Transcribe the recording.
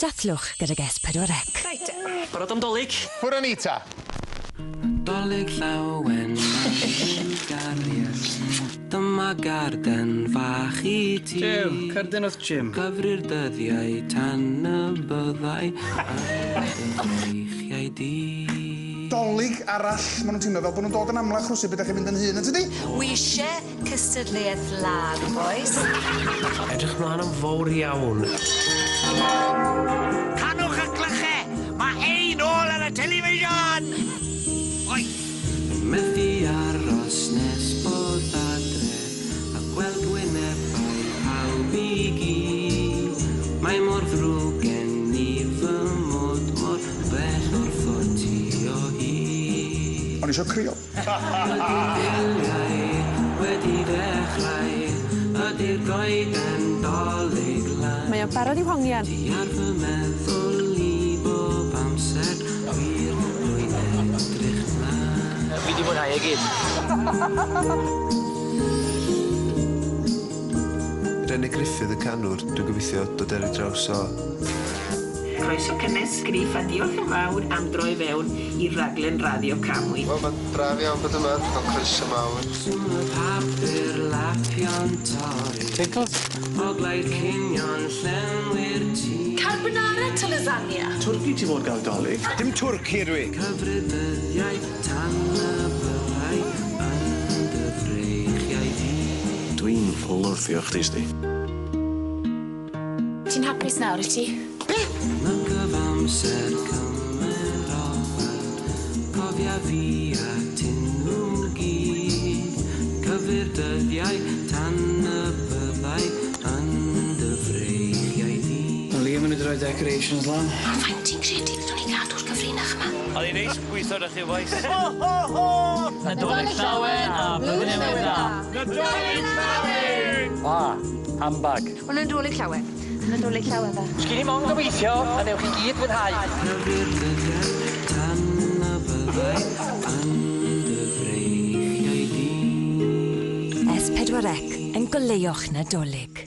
Dathlwch gydag S4C. Reit, barod am Dolyg. Pwr Anita. Dolyg llawen mae'n gariad, dyma garden fach I ti. Jiw, cardyn oedd Jim. Gyfrir dyddiau tan y byddai ar dy di. Dolyg arall, maen nhw'n teimlo fel bod nhw'n dod yn amlach rwysig beth ydych chi'n mynd yn hyn, yn tydi? Wi eisiau cystadleuaeth lag, boys. Edrych mlaen am fawr iawn. Canwch y clychau! Mae ein ôl ar y television! Oi! Methu aros nes bod adre a gweld gwynebau pawb I gyd. Mae mor ddrwg gen I fy mod mor bell o'r ffoti o hyd. O'n i isio crio. Ydy'r giliau wedi dechrau, ydy'r goeden Dolyg lan. Mae o'n barod I hongian. Ti ar fy meddwl I bob amser, wir rwy'n edrych mlaen. Fi di mwynhau e gyd. Renny Griffith y canwr, dwi'n gobeithio dod ar ei draws o. Croeso cynnes sgrif a diolch yn fawr am droi fewn I rhaglen radio Camwy. Wel, mae'n braf iawn bod yma, dwi'n cael croeso mawr. Swn y papur lapio'n torri. Tickles? Oglaid cinio'n llenwi'r tŷ. Carbonara to lasagna. Twrci ti fod gael Dolyg? Dim twrci ydw I. Cyfrydyddiau tan y byddai yn dy freichiau di. Dwi'n lyfio chdi, sti. Ti'n hapus nawr, I ti? Mae gyfamser cymer ofad, cofia fi a tyn nhw gyd. Cyfrydyddiau tan y byddai yn dy freichiau di. Mae Liam yn rhoi decorations lan. Faint ti'n credu ddwn I gadw'r gyfrinach yma? Oedd hi'n neis gweithio â chi, boys. Nadolig llawen a byddwn newydd dda. Nadolig llawen! Handbag. O'n Nadolig llawen. Nadolig llawen fa. Sgyn I mond gobeithio, a newch chi gyd fwynhau. Cyfrydyddiau tan y byddai yn dy freichiau di. S4C yn goleuoch Nadolig.